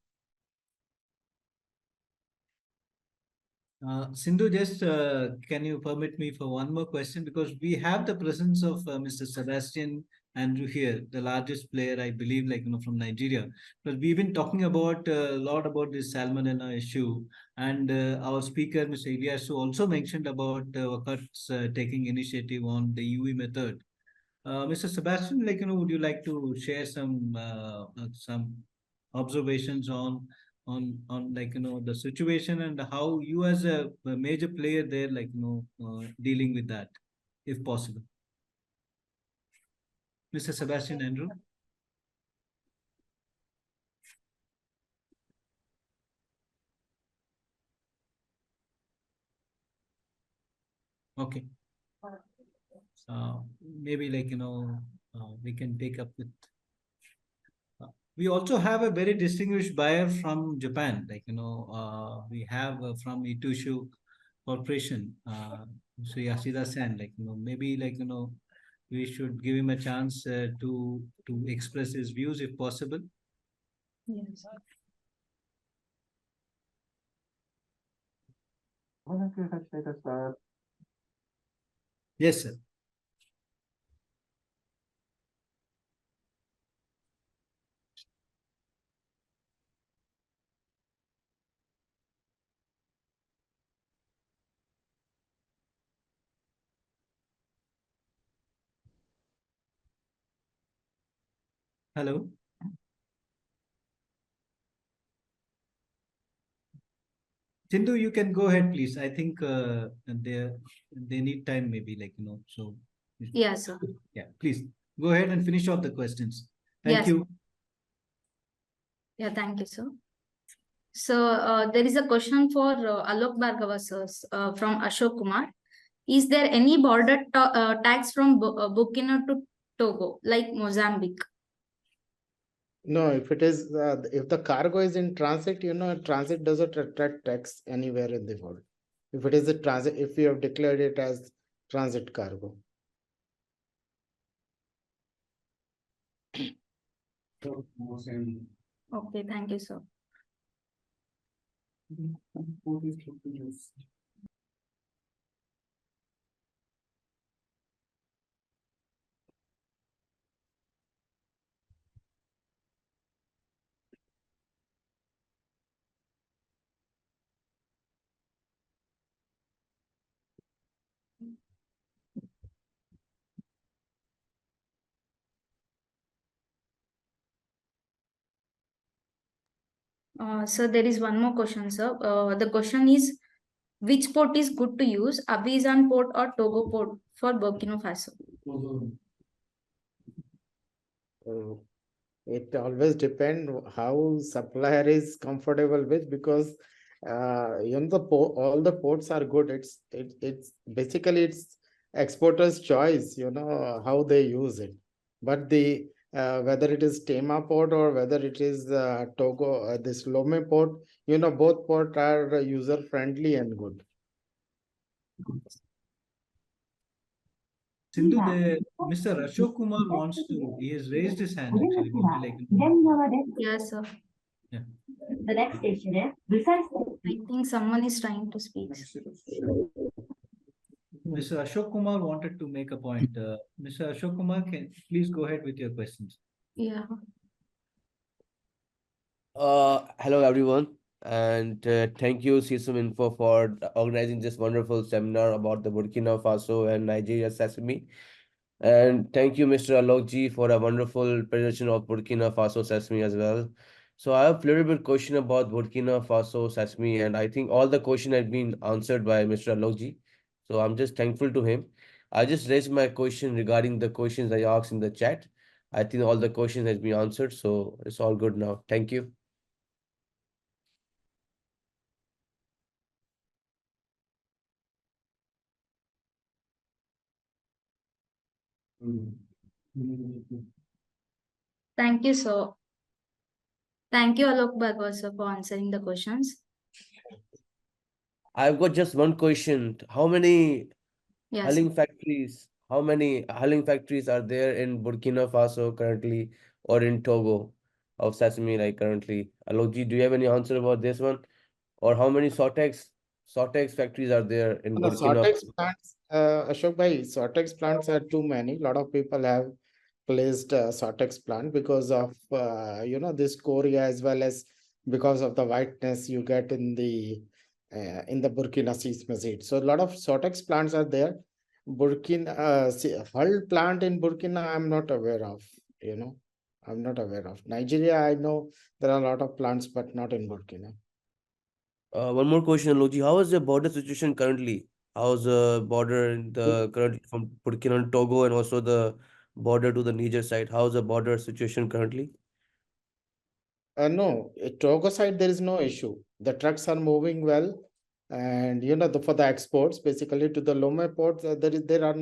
S5: Sindhu, just can you permit me for one more question? Because we have the presence of Mr. Sebastian Andrew here, the largest player, I believe, from Nigeria. But we've been talking about a lot about this salmonella issue, and our speaker, Mr. Ilyasu, also mentioned about WACAT's taking initiative on the UV method. Mr. Sebastian, would you like to share some observations on the situation and how you as a major player there, dealing with that, if possible? Mr. Sebastian Andrew. Okay. Maybe we can take up with. We also have a very distinguished buyer from Japan. We have from Itushu Corporation, Mr. Yashida-san. Maybe we should give him a chance to express his views if possible.
S1: Yes.
S5: Yes, sir. Hello. Sindhu, you can go ahead, please. I think they need time, maybe so.
S1: Yeah, sir.
S5: Yeah, please go ahead and finish off the questions. Thank
S1: Yes.
S5: you.
S1: Yeah, thank you, sir. There is a question for Alok Bhargava sir, from Ashok Kumar. Is there any border tax from Burkina to Togo, like Mozambique?
S3: No, if it is if the cargo is in transit, transit doesn't attract tax anywhere in the world. If it is a transit, if you have declared it as transit cargo.
S1: Okay, thank you, sir. So there is one more question, sir. The question is, which port is good to use, Abidjan port or Togo port for Burkina Faso?
S3: It always depends how supplier is comfortable with, because all the ports are good. It's basically it's exporter's choice, how they use it. But the whether it is Tema port or whether it is Togo, this Lome port, both port are user friendly and good.
S5: Sindhu, Mr. Ashok Kumar he has raised his hand actually. Maybe
S1: Yes, sir.
S5: Yeah.
S7: The next station is
S1: I think someone is trying to speak.
S5: Mr. Ashok Kumar wanted to make a point. Mr. Ashok Kumar, please go ahead with your questions.
S1: Yeah.
S8: Hello everyone, and thank you Sesame Info for organizing this wonderful seminar about the Burkina Faso and Nigeria sesame. And thank you, Mr. Alokji, for a wonderful presentation of Burkina Faso sesame as well. So I have a little bit question about Burkina Faso sesame, and I think all the question has been answered by Mr. Alokji. So I'm just thankful to him. I just raised my question regarding the questions I asked in the chat. I think all the questions has been answered, so it's all good now. Thank you.
S1: Thank you, sir. Thank you, Alok Bhargava sir, for answering the questions.
S8: I've got just one question. How many
S1: Yes.
S8: how many hulling factories are there in Burkina Faso currently or in Togo of sesame like currently? Alokji, do you have any answer about this one? Or how many Sortex factories are there in
S3: No,
S8: Burkina
S3: Sortex
S8: Faso?
S3: plants, Ashok bhai, Sortex plants are too many. A lot of people have placed Sortex plant because of this Korea, as well as because of the whiteness you get in the Burkina Sesame seed. So a lot of Sortex plants are there. Hull plant in Burkina, I'm not aware of. I'm not aware of. Nigeria, I know there are a lot of plants, but not in Burkina.
S8: One more question, Alokji. How is the border situation currently? How's the border in the currently from Burkina and Togo, and also the border to the Niger side? How's the border situation currently?
S3: No, Togo side, there is no issue. The trucks are moving well. And for the exports, basically to the Lome port, there are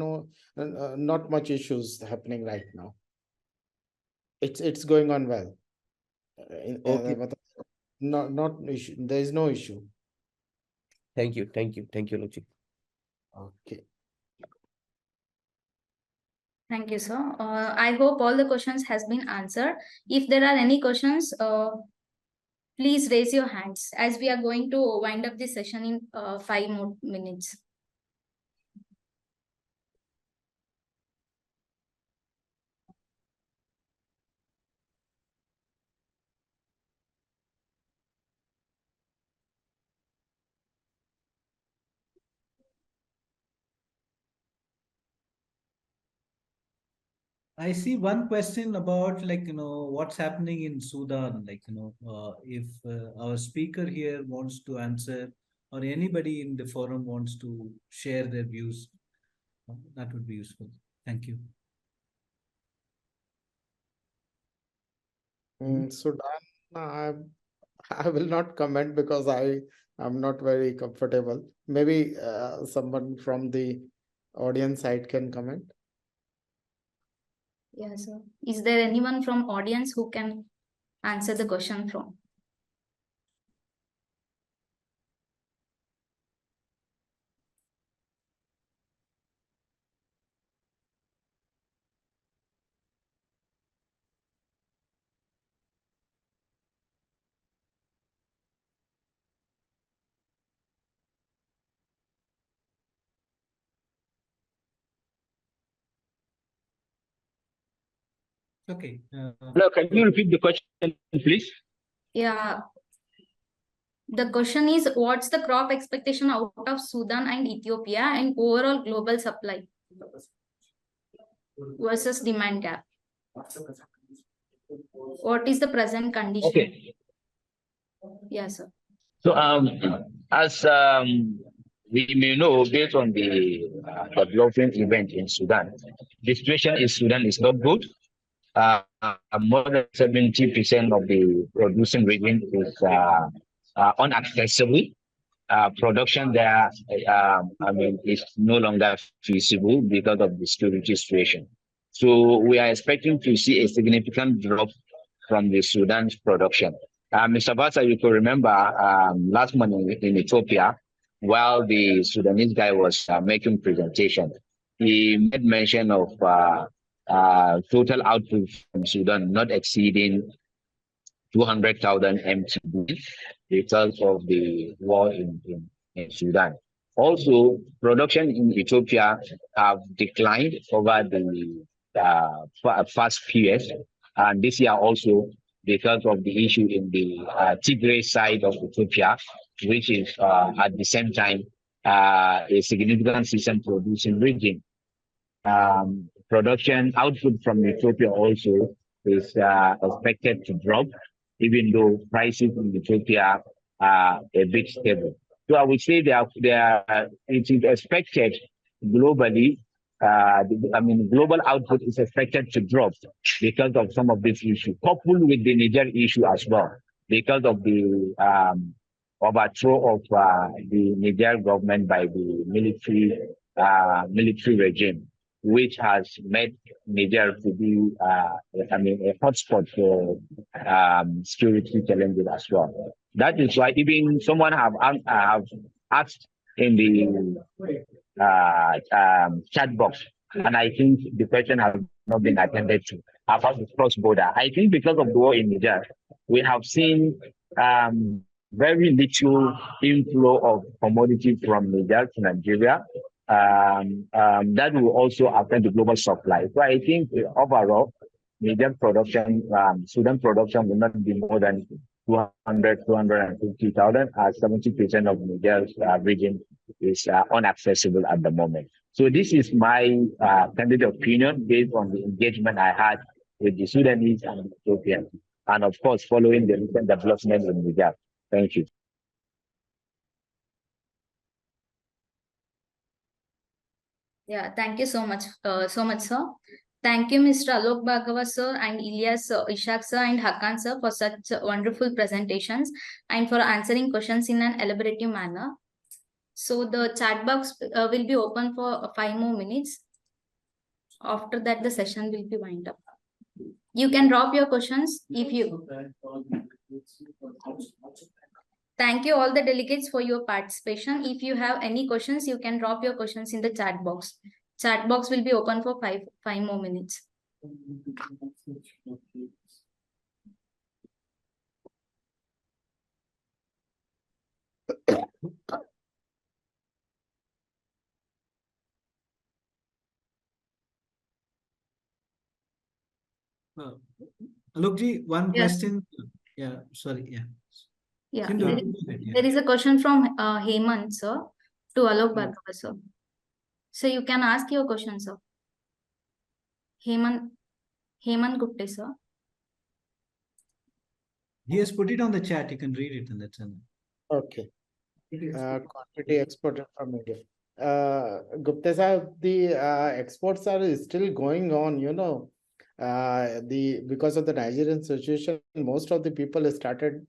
S3: not much issues happening right now. It's going on well.
S8: Okay.
S3: But not issue. There is no issue.
S8: Thank you, Alokji.
S3: Okay.
S1: Thank you, sir. I hope all the questions has been answered. If there are any questions, please raise your hands, as we are going to wind up this session in 5 more minutes.
S5: I see one question about what's happening in Sudan. If our speaker here wants to answer, or anybody in the forum wants to share their views, that would be useful. Thank you.
S3: Sudan, I will not comment because I am not very comfortable. Maybe someone from the audience side can comment.
S1: Yeah, sir. Is there anyone from audience who can answer the question from?
S5: Okay.
S9: Hello, can you repeat the question, please?
S1: Yeah. The question is, what's the crop expectation out of Sudan and Ethiopia and overall global supply versus demand gap? What is the present condition?
S9: Okay.
S1: Yes, sir.
S9: So, as we may know, based on the developing event in Sudan, the situation in Sudan is not good. More than 70% of the producing region is inaccessible. Production there, is no longer feasible because of the security situation. So we are expecting to see a significant drop from the Sudan's production. Mr. Basa, you could remember last month in Ethiopia, while the Sudanese guy was making presentation, he made mention of total output from Sudan not exceeding 200,000 MTB because of the war in Sudan. Also, production in Ethiopia have declined over the past periods, and this year also because of the issue in the Tigray side of Ethiopia, which is at the same time a significant season producing region. Production output from Ethiopia also is expected to drop, even though prices in Ethiopia are a bit stable. So I would say it is expected globally. Global output is expected to drop because of some of these issues, coupled with the Niger issue as well, because of the overthrow of the Niger government by the military regime, which has made Niger to be, a hotspot for security challenges as well. That is why even someone have asked in the chat box, and I think the question has not been attended to about the cross border. I think because of the war in Niger, we have seen very little inflow of commodity from Niger to Nigeria. That will also affect the global supply. So I think overall, Niger production, Sudan production will not be more than 250,000, as 70% of Niger's region is inaccessible at the moment. So this is my candid opinion based on the engagement I had with the Sudanese and the Ethiopians, and of course, following the recent developments in Niger. Thank you.
S1: Yeah, thank you so much, sir. Thank you, Mr. Alok Bhagava sir and Ilyas Ishaq sir and Hakan sir for such wonderful presentations and for answering questions in an elaborative manner. So the chat box will be open for 5 more minutes. After that, the session will be wind up. You can drop your questions if you. Thank you all the delegates for your participation. If you have any questions, you can drop your questions in the chat box. Chat box will be open for 5 more minutes.
S5: Alokji, one
S1: Yes.
S5: question. Yeah, sorry. Yeah.
S1: Yeah,
S5: Sindhu,
S1: there is a question from Hemant sir to Alok Bhagava sir. So you can ask your question, sir. Hemant Gupte sir.
S5: He has put it on the chat. You can read it in the channel.
S3: Okay. Quantity exported from India. Gupta sir, the exports are still going on, because of the Nigerian situation, most of the people started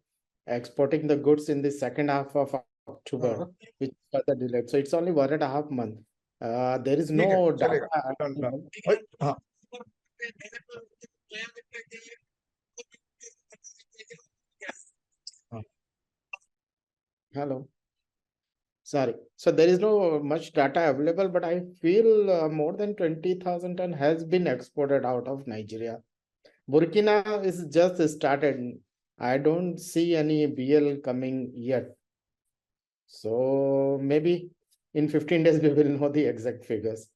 S3: exporting the goods in the second half of October, which further delayed. So it's only 1.5 months. There is no data. Hello. Sorry. So there is no much data available, but I feel more than 20,000 ton has been exported out of Nigeria. Burkina is just started. I don't see any BL coming yet. So maybe in 15 days we will know the exact figures.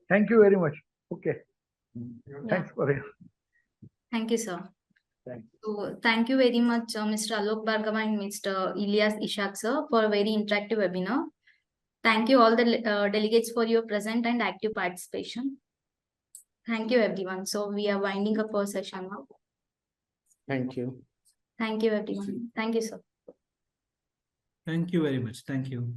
S10: Thank you very much. Okay. Thanks
S1: Yeah.
S10: for it.
S1: Thank you, sir.
S10: Thank
S1: So thank you very much, Mr. Alok Bhargava and Mr. Ilyas Ishaq, sir, for a very interactive webinar. Thank you all the delegates for your present and active participation. Thank you, everyone. So we are winding up our session now.
S3: Thank you.
S1: Thank you, everyone. Thank you, sir.
S5: Thank you very much. Thank you.